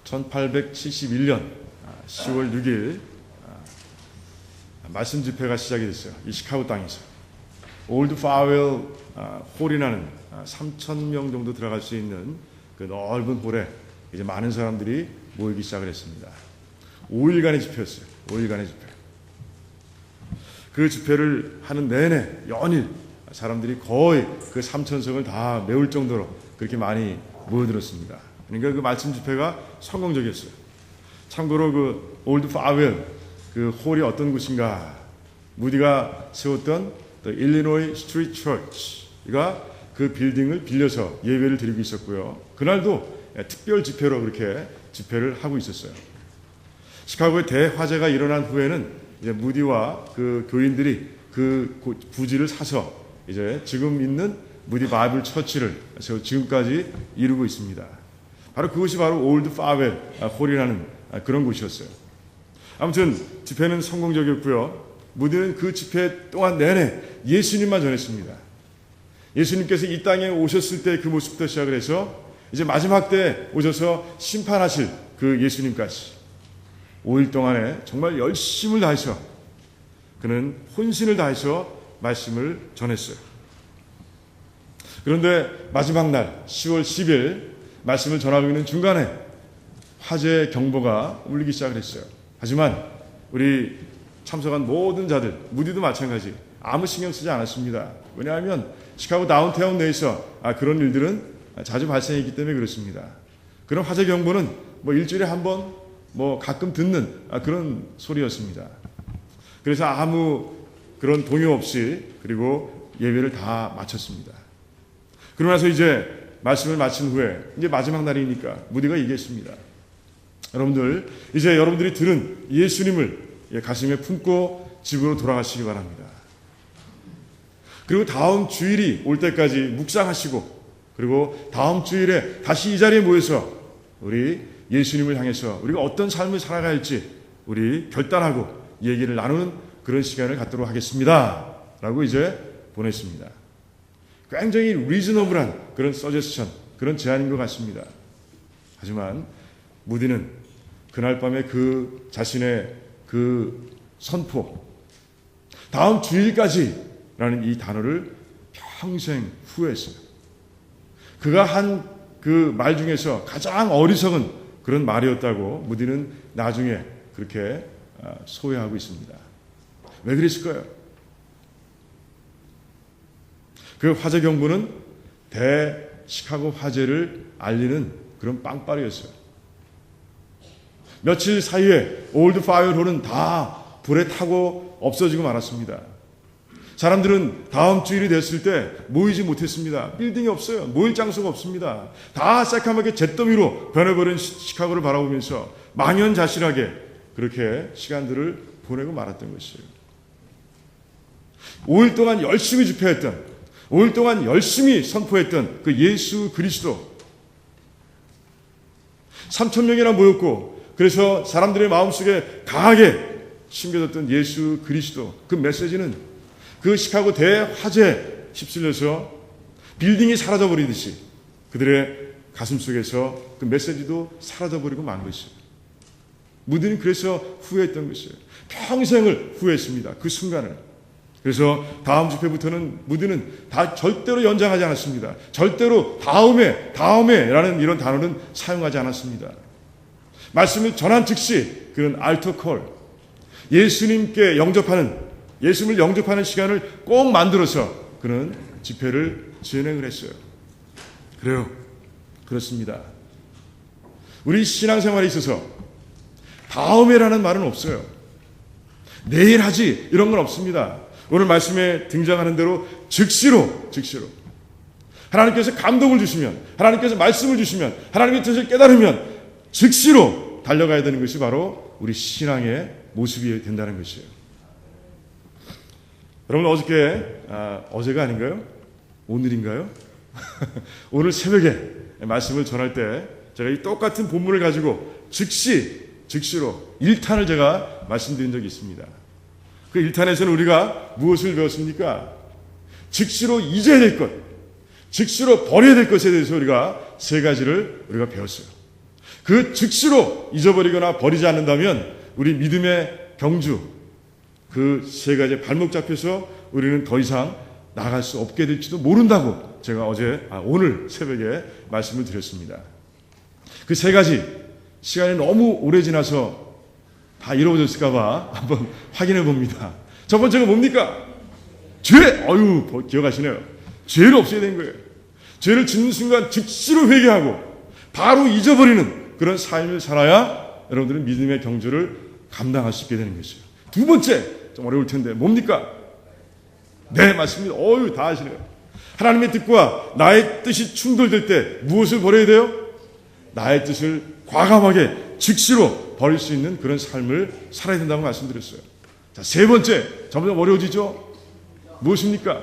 1871년 10월 6일 말씀 집회가 시작이 됐어요. 이 시카고 땅에서. 올드 파웰 홀이라는 3,000명 정도 들어갈 수 있는 그 넓은 홀에 이제 많은 사람들이 모이기 시작을 했습니다. 5일간의 집회였어요. 5일간의 집회. 그 집회를 하는 내내 연일 사람들이 거의 그 3,000석을 다 메울 정도로 그렇게 많이 모여들었습니다. 그러니까 그 말씀 집회가 성공적이었어요. 참고로 그 올드 파웰 그 홀이 어떤 곳인가? 무디가 세웠던 일리노이 스트리트 처치가 그 빌딩을 빌려서 예배를 드리고 있었고요. 그날도 특별 집회로 그렇게 집회를 하고 있었어요. 시카고의 대화재가 일어난 후에는 이제 무디와 그 교인들이 그 부지를 사서 이제 지금 있는 무디 바이블 처치를 지금까지 이루고 있습니다. 바로 그것이 바로 올드 파웰 홀이라는 그런 곳이었어요. 아무튼 집회는 성공적이었고요. 무디는 그 집회 동안 내내 예수님만 전했습니다. 예수님께서 이 땅에 오셨을 때 그 모습부터 시작을 해서 이제 마지막 때 오셔서 심판하실 그 예수님까지 5일 동안에 정말 열심을 다해서 그는 혼신을 다해서 말씀을 전했어요. 그런데 마지막 날 10월 10일 말씀을 전하고 있는 중간에 화재 경보가 울리기 시작을 했어요. 하지만 우리 참석한 모든 자들, 무디도 마찬가지 아무 신경 쓰지 않았습니다. 왜냐하면 시카고 다운타운 내에서 그런 일들은 자주 발생했기 때문에 그렇습니다. 그런 화재 경보는 뭐 일주일에 한 번, 뭐 가끔 듣는 그런 소리였습니다. 그래서 아무 그런 동요 없이 그리고 예배를 다 마쳤습니다. 그러고 나서 이제 말씀을 마친 후에 이제 마지막 날이니까 무디가 얘기했습니다. 여러분들 이제 여러분들이 들은 예수님을 가슴에 품고 집으로 돌아가시기 바랍니다. 그리고 다음 주일이 올 때까지 묵상하시고 그리고 다음 주일에 다시 이 자리에 모여서 우리 예수님을 향해서 우리가 어떤 삶을 살아가야 할지 우리 결단하고 얘기를 나누는 그런 시간을 갖도록 하겠습니다. 라고 이제 보냈습니다. 굉장히 리즈너블한 그런 서제스션, 그런 제안인 것 같습니다. 하지만 무디는 그날 밤에 그 자신의 그 선포, 다음 주일까지라는 이 단어를 평생 후회했어요. 그가 한 그 말 중에서 가장 어리석은 그런 말이었다고 무디는 나중에 그렇게 소회하고 있습니다. 왜 그랬을까요? 그 화재 경보는 시카고 화재를 알리는 그런 빵빠레였어요. 며칠 사이에 올드 파이어 홀은 다 불에 타고 없어지고 말았습니다. 사람들은 다음 주일이 됐을 때 모이지 못했습니다. 빌딩이 없어요. 모일 장소가 없습니다. 다 새까맣게 잿더미로 변해버린 시카고를 바라보면서 망연자실하게 그렇게 시간들을 보내고 말았던 것이에요. 5일 동안 열심히 집회했던 5일 동안 열심히 선포했던 그 예수 그리스도 3,000명이나 모였고 그래서 사람들의 마음속에 강하게 심겨졌던 예수 그리스도 그 메시지는 그 시카고 대화재에 휩쓸려서 빌딩이 사라져버리듯이 그들의 가슴 속에서 그 메시지도 사라져버리고 만 것이에요. 무디는 그래서 후회했던 것이에요. 평생을 후회했습니다. 그 순간을. 그래서 다음 집회부터는 무디는 다 절대로 연장하지 않았습니다. 절대로 다음에라는 이런 단어는 사용하지 않았습니다. 말씀을 전한 즉시 그는 알터콜, 예수님을 영접하는 시간을 꼭 만들어서 그는 집회를 진행을 했어요. 그래요. 그렇습니다. 우리 신앙생활에 있어서 다음에라는 말은 없어요. 내일 하지 이런 건 없습니다. 오늘 말씀에 등장하는 대로 즉시로 하나님께서 감동을 주시면 하나님께서 말씀을 주시면 하나님의 뜻을 깨달으면 즉시로 달려가야 되는 것이 바로 우리 신앙의 모습이 된다는 것이에요. 여러분 어제가 아닌가요? 오늘인가요? 오늘 새벽에 말씀을 전할 때 제가 이 똑같은 본문을 가지고 즉시로 1탄을 제가 말씀드린 적이 있습니다. 그 1탄에서는 우리가 무엇을 배웠습니까? 즉시로 잊어야 될 것, 즉시로 버려야 될 것에 대해서 우리가 세 가지를 우리가 배웠어요. 그 즉시로 잊어버리거나 버리지 않는다면 우리 믿음의 경주, 그 세 가지 발목 잡혀서 우리는 더 이상 나갈 수 없게 될지도 모른다고 제가 오늘 새벽에 말씀을 드렸습니다. 그 세 가지 시간이 너무 오래 지나서 다 이루어졌을까봐 한번 확인해 봅니다. 첫 번째가 뭡니까? 죄! 기억하시네요. 죄를 없애야 되는 거예요. 죄를 짓는 순간 즉시로 회개하고 바로 잊어버리는 그런 삶을 살아야 여러분들은 믿음의 경주를 감당할 수 있게 되는 것이에요. 두 번째, 좀 어려울 텐데 뭡니까? 네, 맞습니다. 다 아시네요. 하나님의 뜻과 나의 뜻이 충돌될 때 무엇을 버려야 돼요? 나의 뜻을 과감하게 즉시로 버릴 수 있는 그런 삶을 살아야 된다고 말씀드렸어요. 자, 세 번째, 점점 어려워지죠? 무엇입니까?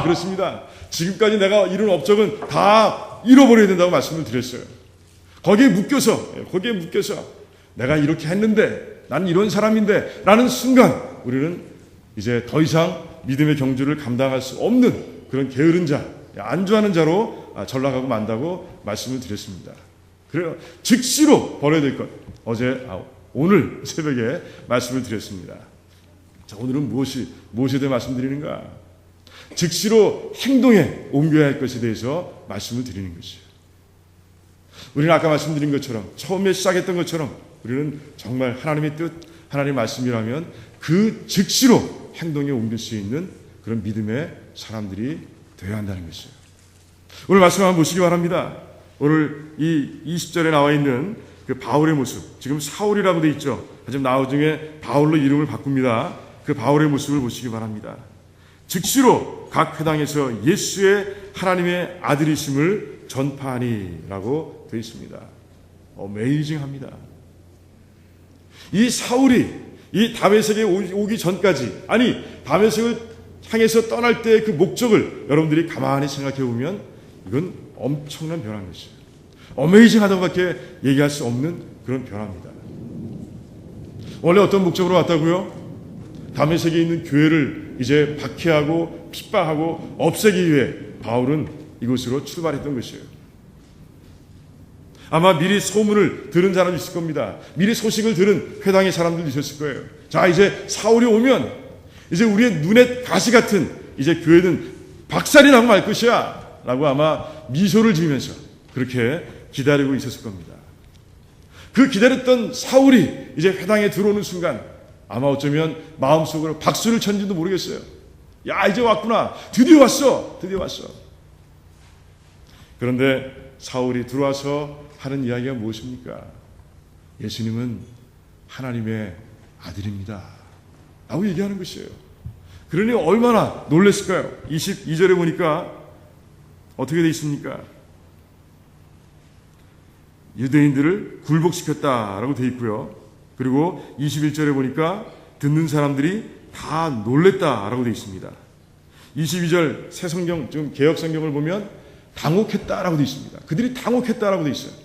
그렇습니다. 지금까지 내가 이룬 업적은 다 잃어버려야 된다고 말씀을 드렸어요. 거기에 묶여서 내가 이렇게 했는데, 나는 이런 사람인데 라는 순간 우리는 이제 더 이상 믿음의 경주를 감당할 수 없는 그런 게으른 자, 안주하는 자로 전락하고 만다고 말씀을 드렸습니다. 그래요. 즉시로 버려야 될 것. 오늘 새벽에 말씀을 드렸습니다. 자, 오늘은 무엇에 대해 말씀드리는가? 즉시로 행동에 옮겨야 할 것에 대해서 말씀을 드리는 것이에요. 우리는 아까 말씀드린 것처럼, 처음에 시작했던 것처럼 우리는 정말 하나님의 뜻, 하나님의 말씀이라면 그 즉시로 행동에 옮길 수 있는 그런 믿음의 사람들이 되어야 한다는 것이에요. 오늘 말씀 한번 보시기 바랍니다. 오늘 이 20절에 나와 있는 그 바울의 모습, 지금 사울이라고 되어 있죠. 하지만 나중에 바울로 이름을 바꿉니다. 그 바울의 모습을 보시기 바랍니다. 즉시로 각 회당에서 예수의 하나님의 아들이심을 전파하니라고 되어 있습니다. 어메이징합니다. 이 사울이 이 다메섹에 오기 전까지, 다메섹을 향해서 떠날 때의 그 목적을 여러분들이 가만히 생각해 보면 이건 엄청난 변화인 것이에요. 어메이징하다고밖에 얘기할 수 없는 그런 변화입니다. 원래 어떤 목적으로 왔다고요? 다메섹에 있는 교회를 이제 박해하고 핍박하고 없애기 위해 바울은 이곳으로 출발했던 것이에요. 아마 미리 소문을 들은 사람이 있을 겁니다. 미리 소식을 들은 회당의 사람들도 있었을 거예요. 자, 이제 사울이 오면 이제 우리의 눈에 가시 같은 이제 교회는 박살이 나고 말 것이야 라고 아마 미소를 지으면서 그렇게 기다리고 있었을 겁니다. 그 기다렸던 사울이 이제 회당에 들어오는 순간 아마 어쩌면 마음속으로 박수를 쳤는지도 모르겠어요. 야, 이제 왔구나. 드디어 왔어. 그런데 사울이 들어와서 하는 이야기가 무엇입니까? 예수님은 하나님의 아들입니다 라고 얘기하는 것이에요. 그러니 얼마나 놀랐을까요? 22절에 보니까 어떻게 되어 있습니까? 유대인들을 굴복시켰다라고 되어 있고요. 그리고 21절에 보니까 듣는 사람들이 다 놀랬다라고 되어 있습니다. 22절 새 성경, 지금 개역 성경을 보면 당혹했다라고 되어 있습니다. 그들이 당혹했다라고 되어 있어요.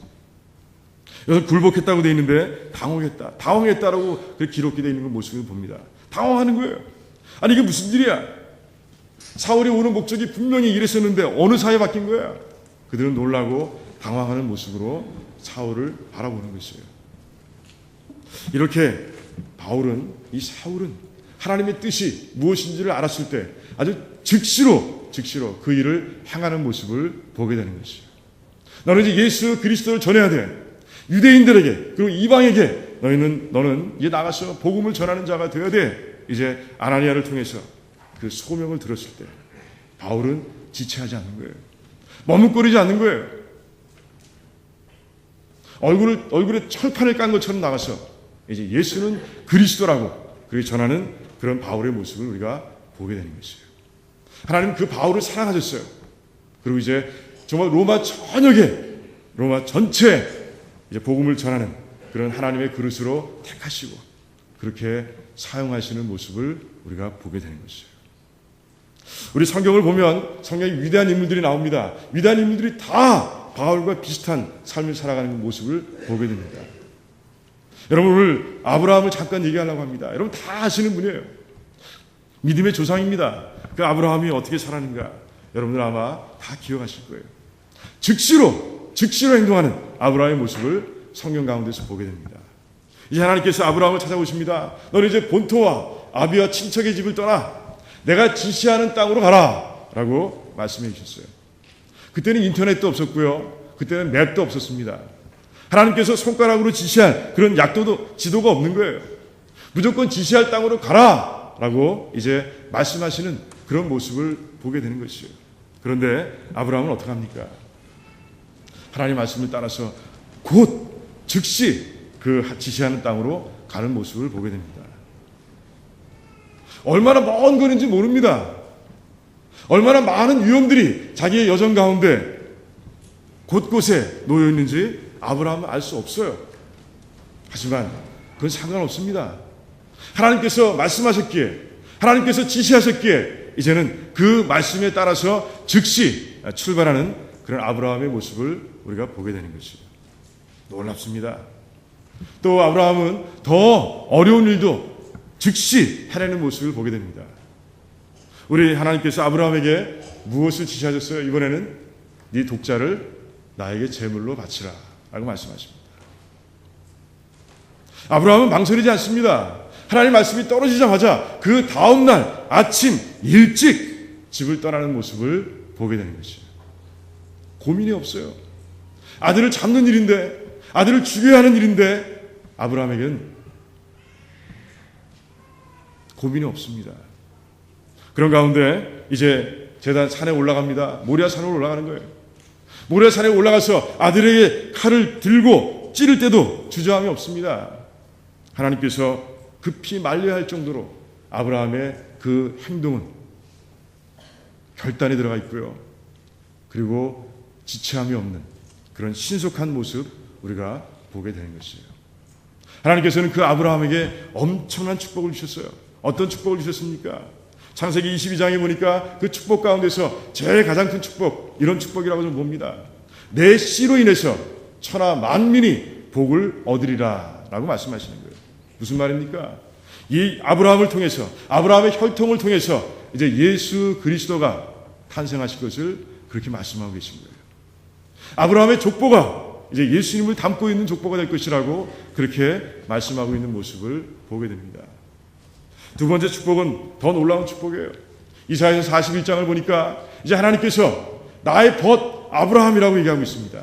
여기서 굴복했다고 되어 있는데 당황했다라고 기록되어 있는 모습을 봅니다. 당황하는 거예요. 이게 무슨 일이야? 사울이 오는 목적이 분명히 이랬었는데 어느 사이에 바뀐 거야? 그들은 놀라고 당황하는 모습으로 사울을 바라보는 것이에요. 이렇게 이 사울은 하나님의 뜻이 무엇인지를 알았을 때 아주 즉시로 그 일을 행하는 모습을 보게 되는 것이에요. 너는 이제 예수 그리스도를 전해야 돼. 유대인들에게 그리고 이방에게 너는 이제 나가서 복음을 전하는 자가 되어야 돼. 이제 아나니아를 통해서 그 소명을 들었을 때 바울은 지체하지 않는 거예요. 머뭇거리지 않는 거예요. 얼굴에 철판을 깐 것처럼 나가서 이제 예수는 그리스도라고 그렇게 전하는 그런 바울의 모습을 우리가 보게 되는 것이에요. 하나님은 그 바울을 사랑하셨어요. 그리고 이제 정말 로마 전체에 이제 복음을 전하는 그런 하나님의 그릇으로 택하시고 그렇게 사용하시는 모습을 우리가 보게 되는 것이에요. 우리 성경을 보면 성경에 위대한 인물들이 나옵니다. 위대한 인물들이 다 바울과 비슷한 삶을 살아가는 모습을 보게 됩니다. 여러분, 오늘 아브라함을 잠깐 얘기하려고 합니다. 여러분 다 아시는 분이에요. 믿음의 조상입니다. 그 아브라함이 어떻게 살았는가 여러분들 아마 다 기억하실 거예요. 즉시로 즉시로 행동하는 아브라함의 모습을 성경 가운데서 보게 됩니다. 이제 하나님께서 아브라함을 찾아오십니다. 너는 이제 본토와 아비와 친척의 집을 떠나 내가 지시하는 땅으로 가라 라고 말씀해 주셨어요. 그때는 인터넷도 없었고요. 그때는 맵도 없었습니다. 하나님께서 손가락으로 지시할 그런 약도도 지도가 없는 거예요. 무조건 지시할 땅으로 가라 라고 이제 말씀하시는 그런 모습을 보게 되는 것이죠. 그런데 아브라함은 어떻게 합니까? 하나님 말씀을 따라서 곧 즉시 그 지시하는 땅으로 가는 모습을 보게 됩니다. 얼마나 먼 거리인지 모릅니다. 얼마나 많은 위험들이 자기의 여정 가운데 곳곳에 놓여 있는지 아브라함은 알 수 없어요. 하지만 그건 상관없습니다. 하나님께서 말씀하셨기에, 하나님께서 지시하셨기에 이제는 그 말씀에 따라서 즉시 출발하는 그런 아브라함의 모습을 우리가 보게 되는 것이죠. 놀랍습니다. 또 아브라함은 더 어려운 일도 즉시 해내는 모습을 보게 됩니다. 우리 하나님께서 아브라함에게 무엇을 지시하셨어요? 이번에는 네 독자를 나에게 제물로 바치라 라고 말씀하십니다. 아브라함은 망설이지 않습니다. 하나님 말씀이 떨어지자마자 그 다음날 아침 일찍 집을 떠나는 모습을 보게 되는 것이죠. 고민이 없어요. 아들을 잡는 일인데, 아들을 죽여야 하는 일인데 아브라함에게는 고민이 없습니다. 그런 가운데 이제 제단 산에 올라갑니다. 모리아 산으로 올라가는 거예요. 모리아 산에 올라가서 아들에게 칼을 들고 찌를 때도 주저함이 없습니다. 하나님께서 급히 말려야 할 정도로 아브라함의 그 행동은 결단이 들어가 있고요. 그리고 지체함이 없는 그런 신속한 모습 우리가 보게 되는 것이에요. 하나님께서는 그 아브라함에게 엄청난 축복을 주셨어요. 어떤 축복을 주셨습니까? 창세기 22장에 보니까 그 축복 가운데서 제일 가장 큰 축복, 이런 축복이라고 좀 봅니다. 내 씨로 인해서 천하 만민이 복을 얻으리라 라고 말씀하시는 거예요. 무슨 말입니까? 이 아브라함을 통해서, 아브라함의 혈통을 통해서 이제 예수 그리스도가 탄생하실 것을 그렇게 말씀하고 계신 거예요. 아브라함의 족보가 이제 예수님을 담고 있는 족보가 될 것이라고 그렇게 말씀하고 있는 모습을 보게 됩니다. 두 번째 축복은 더 놀라운 축복이에요. 이사야서 41장을 보니까 이제 하나님께서 나의 벗 아브라함이라고 얘기하고 있습니다.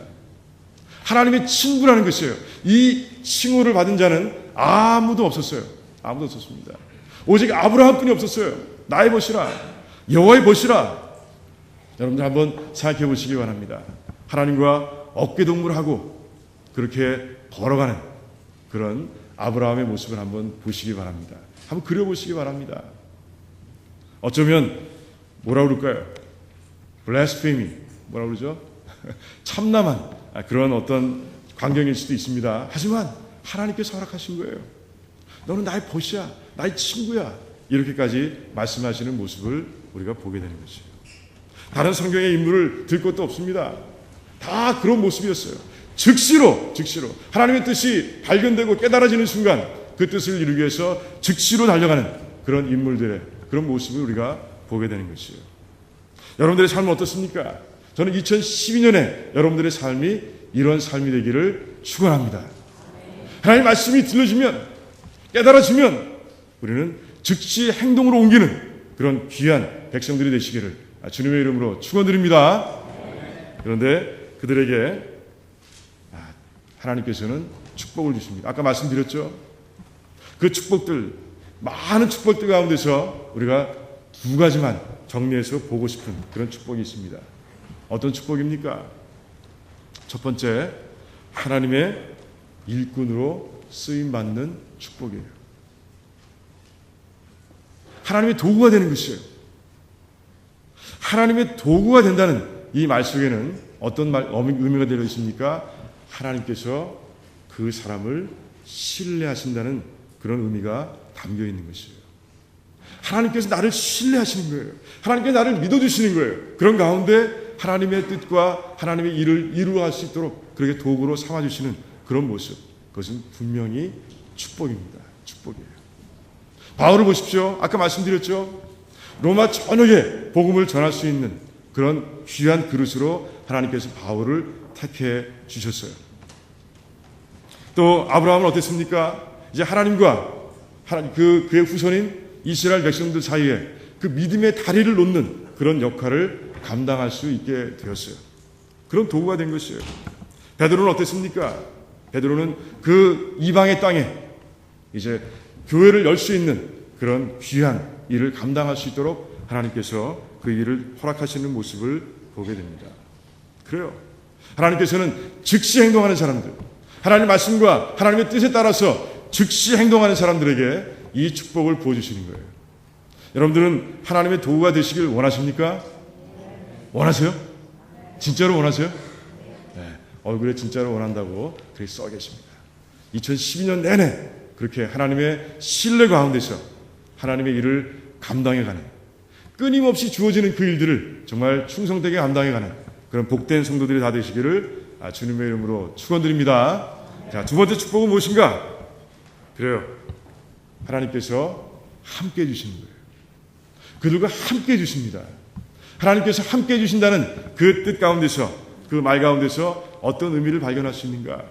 하나님의 친구라는 것이에요. 이 칭호를 받은 자는 아무도 없었어요. 아무도 없었습니다. 오직 아브라함뿐이 없었어요. 나의 벗이라, 여호와의 벗이라. 여러분들 한번 생각해 보시기 바랍니다. 하나님과 어깨동무하고 그렇게 걸어가는 그런 아브라함의 모습을 한번 보시기 바랍니다. 한번 그려보시기 바랍니다. 어쩌면 뭐라 그럴까요? 블라스페미, 뭐라 그러죠? 참남한 그런 어떤 광경일 수도 있습니다. 하지만 하나님께서 허락하신 거예요. 너는 나의 벗이야, 나의 친구야, 이렇게까지 말씀하시는 모습을 우리가 보게 되는 것이에요. 다른 성경의 인물을 들 것도 없습니다. 다 그런 모습이었어요. 즉시로 하나님의 뜻이 발견되고 깨달아지는 순간 그 뜻을 이루기 위해서 즉시로 달려가는 그런 인물들의 그런 모습을 우리가 보게 되는 것이에요. 여러분들의 삶은 어떻습니까? 저는 2012년에 여러분들의 삶이 이런 삶이 되기를 축원합니다. 하나님의 말씀이 들려지면, 깨달아지면 우리는 즉시 행동으로 옮기는 그런 귀한 백성들이 되시기를 주님의 이름으로 축원드립니다. 그런데 그들에게 하나님께서는 축복을 주십니다. 아까 말씀드렸죠? 그 축복들, 많은 축복들 가운데서 우리가 두 가지만 정리해서 보고 싶은 그런 축복이 있습니다. 어떤 축복입니까? 첫 번째, 하나님의 일꾼으로 쓰임받는 축복이에요. 하나님의 도구가 되는 것이에요. 하나님의 도구가 된다는 이 말 속에는 어떤 의미가 들어 있습니까? 하나님께서 그 사람을 신뢰하신다는 그런 의미가 담겨 있는 것이에요. 하나님께서 나를 신뢰하시는 거예요. 하나님께서 나를 믿어주시는 거예요. 그런 가운데 하나님의 뜻과 하나님의 일을 이루어갈 수 있도록 그렇게 도구로 삼아주시는 그런 모습, 그것은 분명히 축복입니다. 축복이에요. 바울을 보십시오. 아까 말씀드렸죠. 로마 전역에 복음을 전할 수 있는 그런 귀한 그릇으로 하나님께서 바울을 택해 주셨어요. 또 아브라함은 어땠습니까? 이제 하나님과 그의 후손인 이스라엘 백성들 사이에 그 믿음의 다리를 놓는 그런 역할을 감당할 수 있게 되었어요. 그런 도구가 된 것이에요. 베드로는 어땠습니까? 베드로는 그 이방의 땅에 이제 교회를 열 수 있는 그런 귀한 일을 감당할 수 있도록 하나님께서 그 일을 허락하시는 모습을 보게 됩니다. 그래요. 하나님께서는 즉시 행동하는 사람들, 하나님의 말씀과 하나님의 뜻에 따라서 즉시 행동하는 사람들에게 이 축복을 부어주시는 거예요. 여러분들은 하나님의 도구가 되시길 원하십니까? 원하세요? 진짜로 원하세요? 네, 얼굴에 진짜로 원한다고 그렇게 써 계십니다. 2012년 내내 그렇게 하나님의 신뢰 가운데서 하나님의 일을 감당해가는, 끊임없이 주어지는 그 일들을 정말 충성되게 감당해가는 그런 복된 성도들이 다 되시기를 주님의 이름으로 축원드립니다. 자, 두 번째 축복은 무엇인가? 그래요. 하나님께서 함께 해주시는 거예요. 그들과 함께 해주십니다. 하나님께서 함께 해주신다는 그 뜻 가운데서, 그 말 가운데서 어떤 의미를 발견할 수 있는가?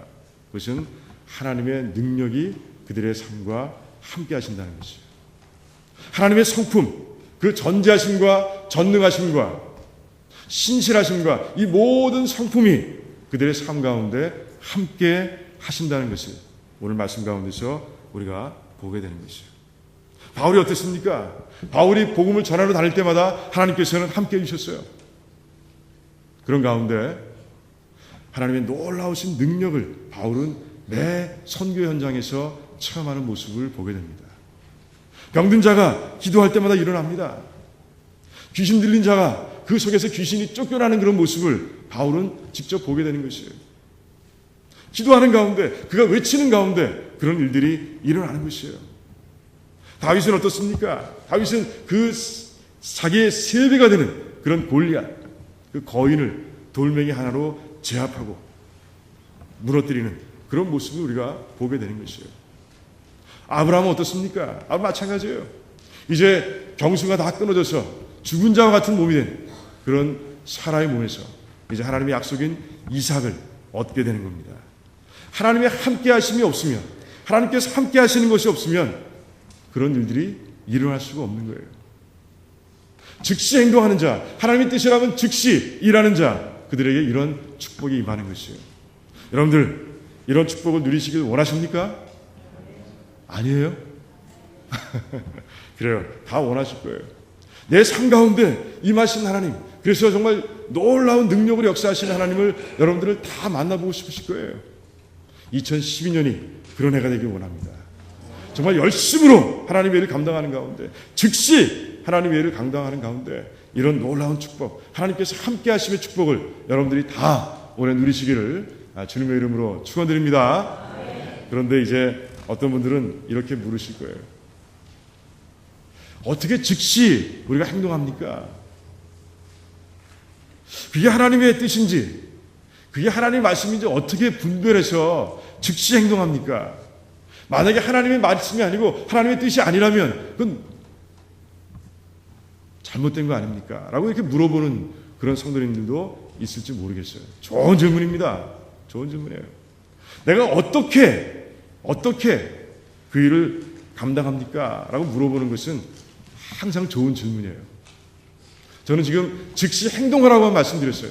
그것은 하나님의 능력이 그들의 삶과 함께 하신다는 것이에요. 하나님의 성품, 그 전지하심과 전능하심과 신실하심과 이 모든 성품이 그들의 삶 가운데 함께 하신다는 것을 오늘 말씀 가운데서 우리가 보게 되는 것이에요. 바울이 어땠습니까? 바울이 복음을 전하러 다닐 때마다 하나님께서는 함께 해주셨어요. 그런 가운데 하나님의 놀라우신 능력을 바울은 매 선교 현장에서 체험하는 모습을 보게 됩니다. 병든 자가 기도할 때마다 일어납니다. 귀신 들린 자가 그 속에서 귀신이 쫓겨나는 그런 모습을 바울은 직접 보게 되는 것이에요. 기도하는 가운데, 그가 외치는 가운데 그런 일들이 일어나는 것이에요. 다윗은 어떻습니까? 다윗은 그 자기의 3배가 되는 그런 골리앗, 그 거인을 돌멩이 하나로 제압하고 무너뜨리는 그런 모습을 우리가 보게 되는 것이에요. 아브라함은 어떻습니까? 마찬가지예요. 이제 경수가 다 끊어져서 죽은 자와 같은 몸이 된 그런 사라의 몸에서 이제 하나님의 약속인 이삭을 얻게 되는 겁니다. 하나님의 함께 하심이 없으면, 하나님께서 함께 하시는 것이 없으면 그런 일들이 일어날 수가 없는 거예요. 즉시 행동하는 자, 하나님의 뜻이라면 즉시 일하는 자, 그들에게 이런 축복이 임하는 것이에요. 여러분들 이런 축복을 누리시길 원하십니까? 아니에요? 그래요. 다 원하실 거예요. 내 삶 가운데 임하신 하나님, 그래서 정말 놀라운 능력으로 역사하시는 하나님을 여러분들을 다 만나보고 싶으실 거예요. 2012년이 그런 해가 되길 원합니다. 정말 열심으로 하나님의 일을 감당하는 가운데, 즉시 하나님의 일을 감당하는 가운데 이런 놀라운 축복, 하나님께서 함께 하심의 축복을 여러분들이 다 올해 누리시기를 주님의 이름으로 축원드립니다. 그런데 이제 어떤 분들은 이렇게 물으실 거예요. 어떻게 즉시 우리가 행동합니까? 그게 하나님의 뜻인지, 그게 하나님의 말씀인지 어떻게 분별해서 즉시 행동합니까? 만약에 하나님의 말씀이 아니고 하나님의 뜻이 아니라면 그건 잘못된 거 아닙니까? 라고 이렇게 물어보는 그런 성도님들도 있을지 모르겠어요. 좋은 질문입니다. 좋은 질문이에요. 내가 어떻게 그 일을 감당합니까? 라고 물어보는 것은 항상 좋은 질문이에요. 저는 지금 즉시 행동하라고만 말씀드렸어요.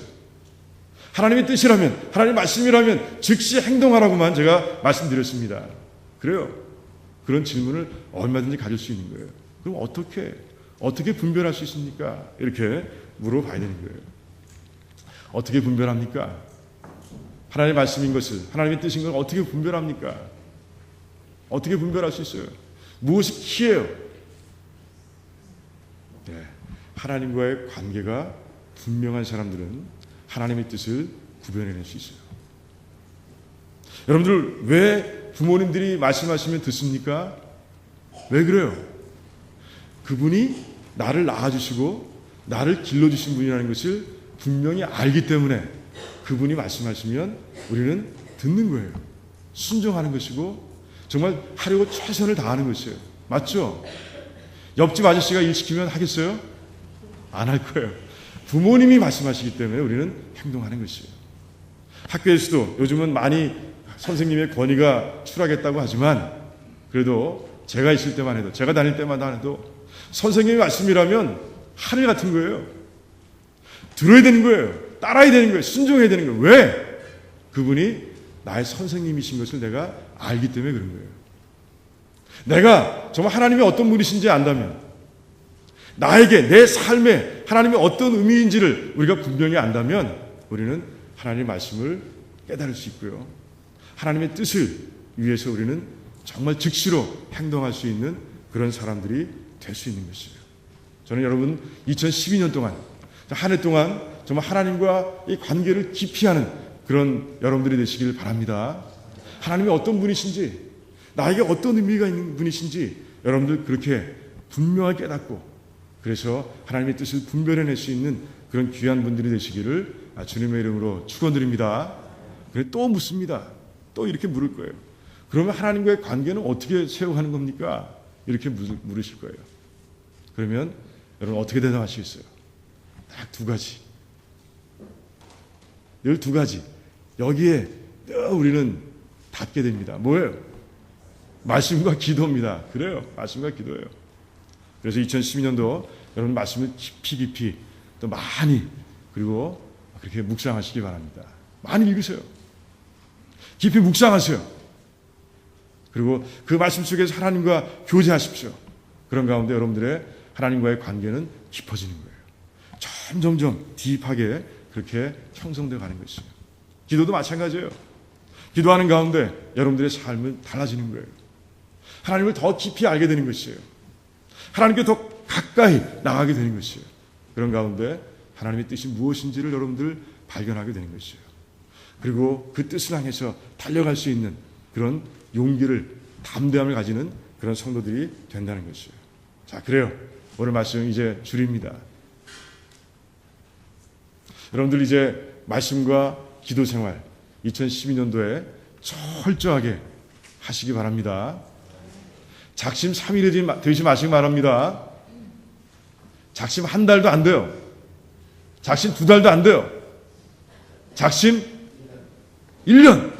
하나님의 뜻이라면, 하나님의 말씀이라면 즉시 행동하라고만 제가 말씀드렸습니다. 그래요. 그런 질문을 얼마든지 가질 수 있는 거예요. 그럼 어떻게 분별할 수 있습니까? 이렇게 물어봐야 되는 거예요. 어떻게 분별합니까? 하나님의 말씀인 것을, 하나님의 뜻인 걸 어떻게 분별합니까? 어떻게 분별할 수 있어요? 무엇이 키예요? 네, 하나님과의 관계가 분명한 사람들은 하나님의 뜻을 구별해낼 수 있어요. 여러분들 왜 부모님들이 말씀하시면 듣습니까? 왜 그래요? 그분이 나를 낳아주시고 나를 길러주신 분이라는 것을 분명히 알기 때문에 그분이 말씀하시면 우리는 듣는 거예요. 순종하는 것이고 정말 하려고 최선을 다하는 것이에요. 맞죠? 옆집 아저씨가 일 시키면 하겠어요? 안 할 거예요. 부모님이 말씀하시기 때문에 우리는 행동하는 것이에요. 학교에서도 요즘은 많이 선생님의 권위가 추락했다고 하지만 그래도 제가 있을 때만 해도, 제가 다닐 때마다 해도 선생님의 말씀이라면 하늘 같은 거예요. 들어야 되는 거예요. 따라야 되는 거예요. 순종해야 되는 거예요. 왜? 그분이 나의 선생님이신 것을 내가 알기 때문에 그런 거예요. 내가 정말 하나님이 어떤 분이신지 안다면, 나에게 내 삶에 하나님이 어떤 의미인지를 우리가 분명히 안다면 우리는 하나님의 말씀을 깨달을 수 있고요. 하나님의 뜻을 위해서 우리는 정말 즉시로 행동할 수 있는 그런 사람들이 될 수 있는 것이에요. 저는 여러분 2012년 동안 한 해 동안 정말 하나님과 이 관계를 깊이 하는 그런 여러분들이 되시길 바랍니다. 하나님이 어떤 분이신지, 나에게 어떤 의미가 있는 분이신지 여러분들 그렇게 분명하게 깨닫고, 그래서 하나님의 뜻을 분별해낼 수 있는 그런 귀한 분들이 되시기를 주님의 이름으로 축원드립니다. 그래 또 묻습니다. 또 이렇게 물을 거예요. 그러면 하나님과의 관계는 어떻게 세워가는 겁니까? 이렇게 물으실 거예요. 그러면 여러분 어떻게 대답하시겠어요? 딱 두 가지. 늘 두 가지. 여기에 우리는 닿게 됩니다. 뭐예요? 말씀과 기도입니다. 그래요. 말씀과 기도예요. 그래서 2012년도 여러분 말씀을 깊이 또 많이, 그리고 그렇게 묵상하시기 바랍니다. 많이 읽으세요. 깊이 묵상하세요. 그리고 그 말씀 속에서 하나님과 교제하십시오. 그런 가운데 여러분들의 하나님과의 관계는 깊어지는 거예요. 점점점 딥하게 그렇게 형성되어 가는 것이에요. 기도도 마찬가지예요. 기도하는 가운데 여러분들의 삶은 달라지는 거예요. 하나님을 더 깊이 알게 되는 것이에요. 하나님께 더 가까이 나가게 되는 것이에요. 그런 가운데 하나님의 뜻이 무엇인지를 여러분들 발견하게 되는 것이에요. 그리고 그 뜻을 향해서 달려갈 수 있는 그런 용기를, 담대함을 가지는 그런 성도들이 된다는 것이에요. 자, 그래요. 오늘 말씀 이제 줄입니다. 여러분들 이제 말씀과 기도 생활 2012년도에 철저하게 하시기 바랍니다. 작심 3일이 되지 마시기 바랍니다. 작심 한 달도 안 돼요. 작심 2달도 안 돼요. 작심 1년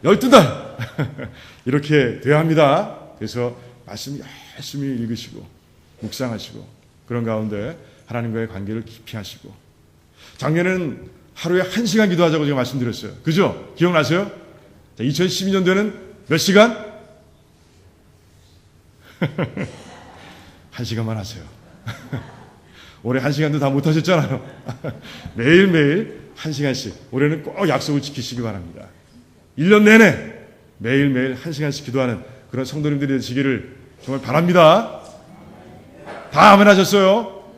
12달 이렇게 돼야 합니다. 그래서 말씀 열심히 읽으시고 묵상하시고 그런 가운데 하나님과의 관계를 깊이 하시고, 작년에는 하루에 1시간 기도하자고 제가 말씀드렸어요. 그죠? 기억나세요? 2012년도에는 몇 시간? 1시간만 하세요. 올해 1시간도 다 못하셨잖아요. 매일매일 1시간씩 올해는 꼭 약속을 지키시기 바랍니다. 1년 내내 매일매일 1시간씩 기도하는 그런 성도님들이 되시기를 정말 바랍니다. 다 아멘 하셨어요?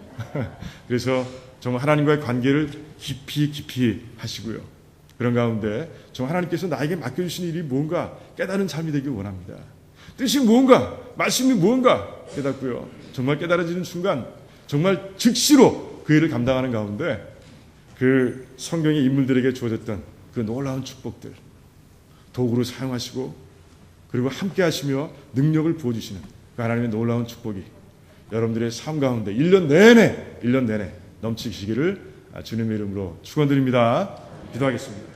그래서 정말 하나님과의 관계를 깊이 하시고요. 그런 가운데 정말 하나님께서 나에게 맡겨주신 일이 뭔가 깨달은 삶이 되길 원합니다. 뜻이 무언가, 말씀이 무언가 깨닫고요. 정말 깨달아지는 순간 정말 즉시로 그 일을 감당하는 가운데 그 성경의 인물들에게 주어졌던 그 놀라운 축복들 도구로 사용하시고, 그리고 함께 하시며 능력을 부어주시는 그 하나님의 놀라운 축복이 여러분들의 삶 가운데 1년 내내 넘치시기를 주님의 이름으로 축원드립니다. 기도하겠습니다.